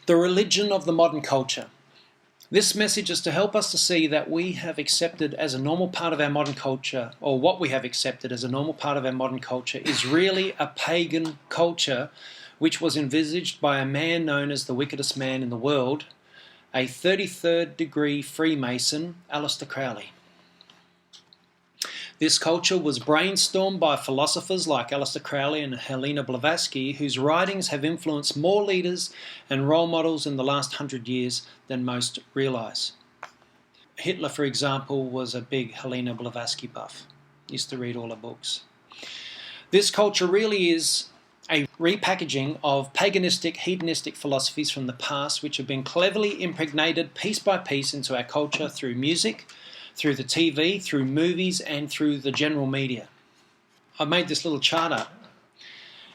The religion of the modern culture. This message is to help us to see that we have accepted as a normal part of our modern culture, or what we have accepted as a normal part of our modern culture, is really a pagan culture which was envisaged by a man known as the wickedest man in the world, a 33rd degree Freemason, Aleister Crowley. This culture was brainstormed by philosophers like Aleister Crowley and Helena Blavatsky, whose writings have influenced more leaders and role models in the last 100 years than most realise. Hitler, for example, was a big Helena Blavatsky buff. Used to read all her books. This culture really is a repackaging of paganistic, hedonistic philosophies from the past, which have been cleverly impregnated piece by piece into our culture through music, through the TV, through movies, and through the general media. I made this little chart up,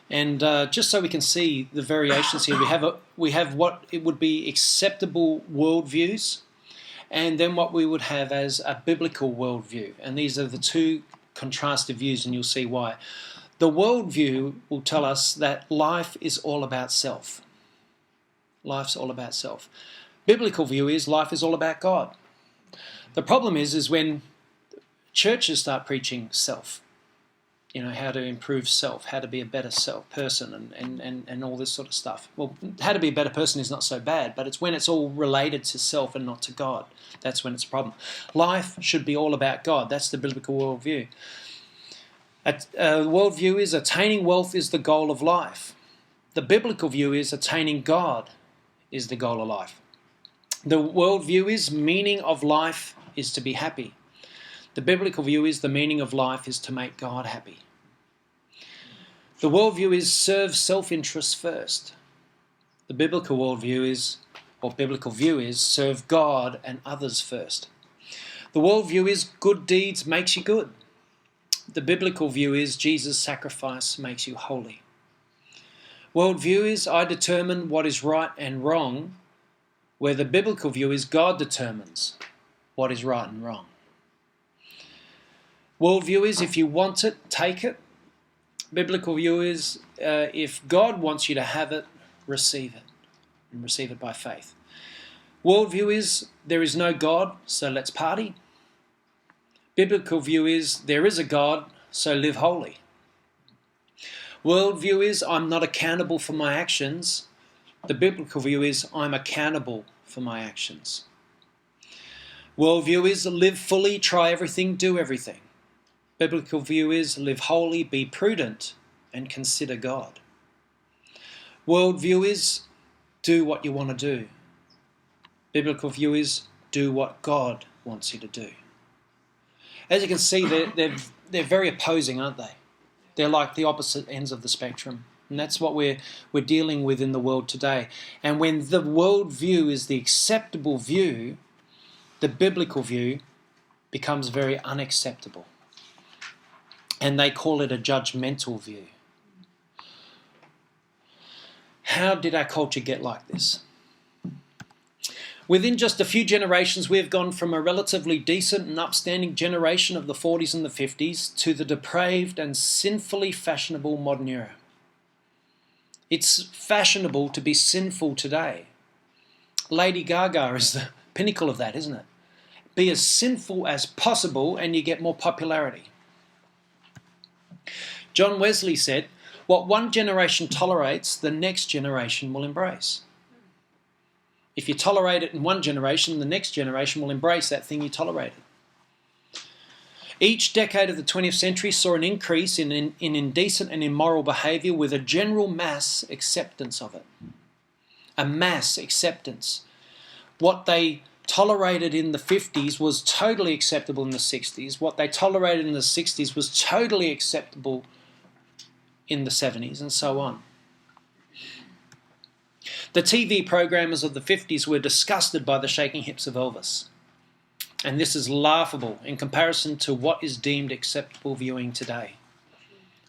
and just so we can see the variations here, we have what it would be acceptable worldviews, and then what we would have as a biblical worldview. And these are the two contrasted views, and you'll see why. The worldview will tell us that life is all about self. Life's all about self. Biblical view is life is all about God. The problem is when churches start preaching self, how to improve self, how to be a better self person, and all this sort of stuff. Well, how to be a better person is not so bad, but it's when it's all related to self and not to God. That's when it's a problem. Life should be all about God. That's the biblical worldview. Worldview is attaining wealth is the goal of life. The biblical view is attaining God is the goal of life. The worldview is meaning of life is to be happy. The biblical view is the meaning of life is to make God happy. The worldview is serve self-interest first. The biblical worldview is, or biblical view is, serve God and others first. The worldview is good deeds makes you good. The biblical view is Jesus' sacrifice makes you holy. Worldview is I determine what is right and wrong, where the biblical view is God determines what is right and wrong. Worldview is if you want it, take it. Biblical view is if God wants you to have it, receive it, and receive it by faith. Worldview is there is no God, so let's party. Biblical view is there is a God, so live holy. Worldview is I'm not accountable for my actions. The biblical view is I'm accountable for my actions. Worldview is live fully, try everything, do everything. Biblical view is live holy, be prudent, and consider God. Worldview is do what you want to do. Biblical view is do what God wants you to do. As you can see, they're very opposing, aren't they? They're like the opposite ends of the spectrum. And that's what we're dealing with in the world today. And when the world view is the acceptable view, the biblical view becomes very unacceptable. And they call it a judgmental view. How did our culture get like this? Within just a few generations, we have gone from a relatively decent and upstanding generation of the 40s and the 50s to the depraved and sinfully fashionable modern era. It's fashionable to be sinful today. Lady Gaga is the pinnacle of that, isn't it? Be as sinful as possible and you get more popularity. John Wesley said, what one generation tolerates, the next generation will embrace. If you tolerate it in one generation, the next generation will embrace that thing you tolerated. Each decade of the 20th century saw an increase in indecent and immoral behaviour with a general mass acceptance of it. A mass acceptance. What they tolerated in the 50s was totally acceptable in the 60s. What they tolerated in the 60s was totally acceptable in the 70s, and so on. The TV programmers of the 50s were disgusted by the shaking hips of Elvis. And this is laughable in comparison to what is deemed acceptable viewing today.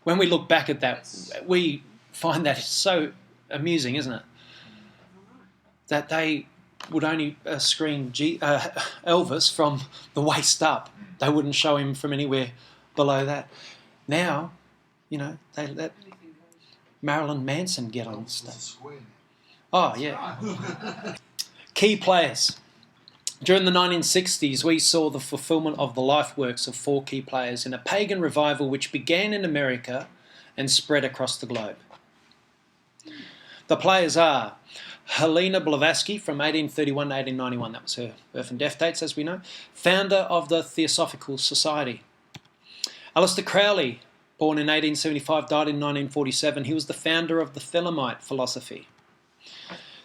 When we look back at that, we find that so amusing, isn't it? That they would only screen Elvis from the waist up. They wouldn't show him from anywhere below that. Now, they let Marilyn Manson get on stuff. Oh, yeah. Key players. During the 1960s, we saw the fulfillment of the life works of 4 key players in a pagan revival which began in America and spread across the globe. The players are Helena Blavatsky from 1831 to 1891, that was her birth and death dates, as we know, founder of the Theosophical Society. Aleister Crowley, born in 1875, died in 1947. He was the founder of the Thelemite philosophy.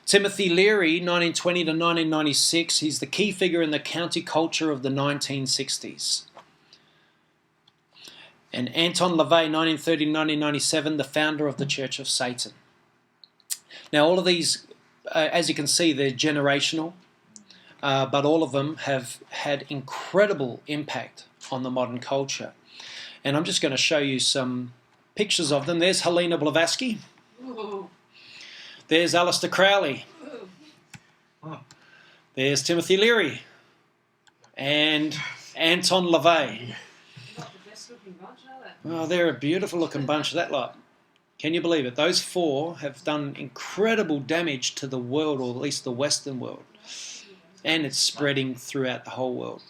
Timothy Leary, 1920 to 1996, he's the key figure in the counterculture of the 1960s. And Anton LaVey, 1930 to 1997, the founder of the Church of Satan. Now, all of these, as you can see, they're generational, but all of them have had incredible impact on the modern culture. And I'm just going to show you some pictures of them. There's Helena Blavatsky. Ooh. There's Aleister Crowley. Ooh. There's Timothy Leary. And Anton LaVey. Not the best looking bunch, are they? Oh, they're a beautiful looking bunch, that lot. Can you believe it? Those 4 have done incredible damage to the world, or at least the Western world. And it's spreading throughout the whole world.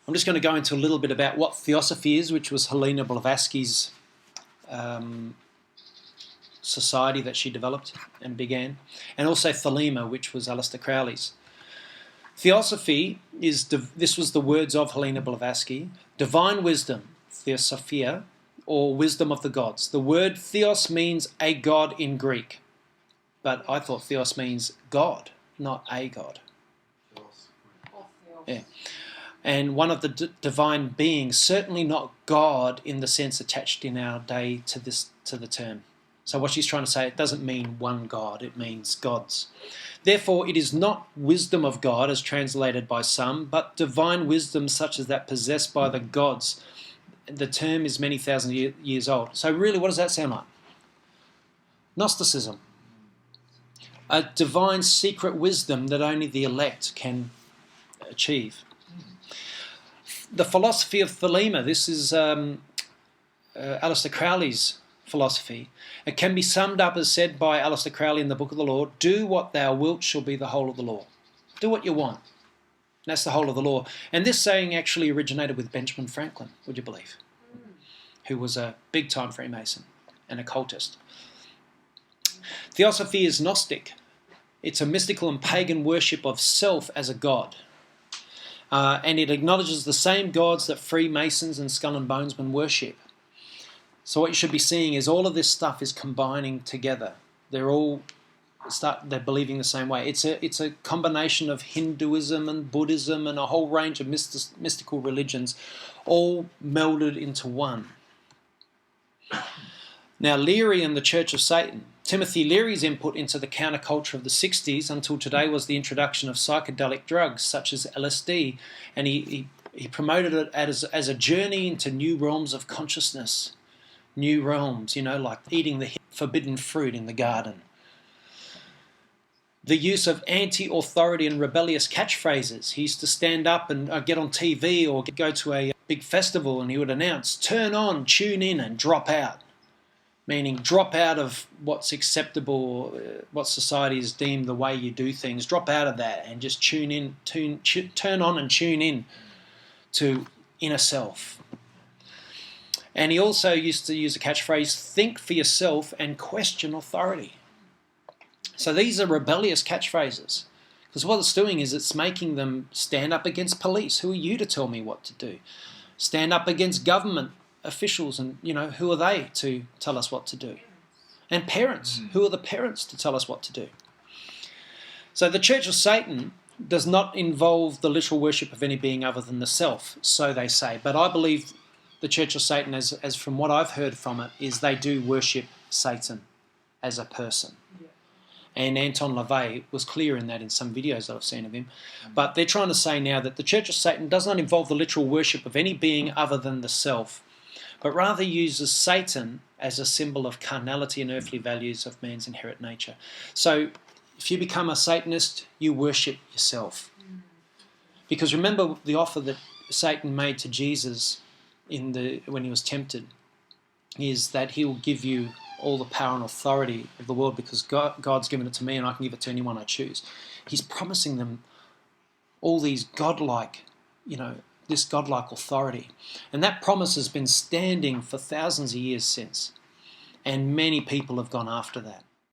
I'm just going to go into a little bit about what Theosophy is, which was Helena Blavatsky's society that she developed and began, and also Thelema, which was Aleister Crowley's. Theosophy is, this was the words of Helena Blavatsky, divine wisdom, Theosophia, or wisdom of the gods. The word theos means a god in Greek, but I thought theos means God, not a god. Yeah. And one of the divine beings, certainly not God in the sense attached in our day to the term. So what she's trying to say, it doesn't mean one God, it means gods. Therefore, it is not wisdom of God as translated by some, but divine wisdom such as that possessed by the gods. The term is many thousand years old. So really, what does that sound like? Gnosticism. A divine secret wisdom that only the elect can achieve. The philosophy of Thelema, this is Aleister Crowley's philosophy. It can be summed up as said by Aleister Crowley in the Book of the Law, do what thou wilt shall be the whole of the law. Do what you want. That's the whole of the law. And this saying actually originated with Benjamin Franklin, would you believe? Who was a big-time Freemason and occultist. Theosophy is Gnostic. It's a mystical and pagan worship of self as a god. And it acknowledges the same gods that Freemasons and Skull and Bonesmen worship. So what you should be seeing is all of this stuff is combining together. They're believing the same way. It's a combination of Hinduism and Buddhism and a whole range of mystical religions, all melded into one. Now, Leary and the Church of Satan. Timothy Leary's input into the counterculture of the 60s until today was the introduction of psychedelic drugs such as LSD, and he promoted it as a journey into new realms of consciousness. New realms, like eating the forbidden fruit in the garden. The use of anti-authority and rebellious catchphrases. He used to stand up and get on TV or go to a big festival and he would announce, turn on, tune in and drop out. Meaning drop out of what's acceptable, what society has deemed the way you do things. Drop out of that and just turn on and tune in to inner self. And he also used to use a catchphrase, think for yourself and question authority. So these are rebellious catchphrases. Because what it's doing is it's making them stand up against police. Who are you to tell me what to do? Stand up against government officials, and who are they to tell us what to do? And parents, who are the parents to tell us what to do? So the Church of Satan does not involve the literal worship of any being other than the self, so they say. But I believe the Church of Satan, as from what I've heard from it, is they do worship Satan as a person. Yeah. And Anton LaVey was clear in that in some videos that I've seen of him. But they're trying to say now that the Church of Satan does not involve the literal worship of any being other than the self, but rather uses Satan as a symbol of carnality and earthly values of man's inherent nature. So if you become a Satanist, you worship yourself. Because remember the offer that Satan made to Jesus when he was tempted, is that he will give you all the power and authority of the world because God's given it to me and I can give it to anyone I choose. He's promising them all these godlike, this godlike authority. And that promise has been standing for thousands of years since. And many people have gone after that.